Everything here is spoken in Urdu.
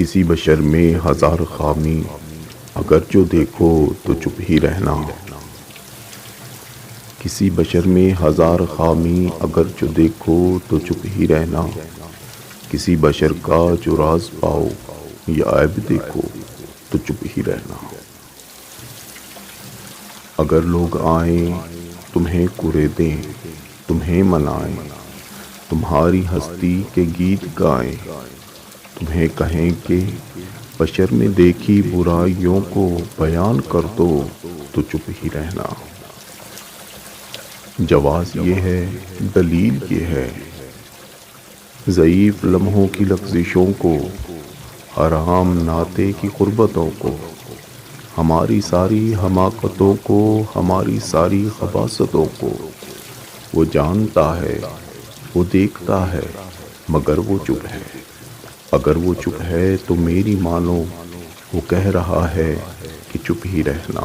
کسی بشر میں ہزار خامی، اگر جو دیکھو تو چپ ہی رہنا۔ کسی بشر میں ہزار خامی، اگر جو دیکھو تو چپ ہی رہنا۔ کسی بشر کا جو راز پاؤ یا عیب دیکھو تو چپ ہی رہنا۔ اگر لوگ آئیں تمہیں کرے دیں، تمہیں منائیں، تمہاری ہستی کے گیت گائیں، تمہیں کہیں کہ بشر میں دیکھی برائیوں کو بیان کر دو تو چپ ہی رہنا۔ جواز یہ ہے، دلیل یہ ہے، ضعیف لمحوں کی لغزشوں کو، حرام ناطے کی قربتوں کو، ہماری ساری حماقتوں کو، ہماری ساری خباثتوں کو۔ وہ جانتا ہے، وہ دیکھتا ہے، مگر وہ چپ ہے۔ اگر وہ چپ ہے تو میری مانو، وہ کہہ رہا ہے کہ چپ ہی رہنا۔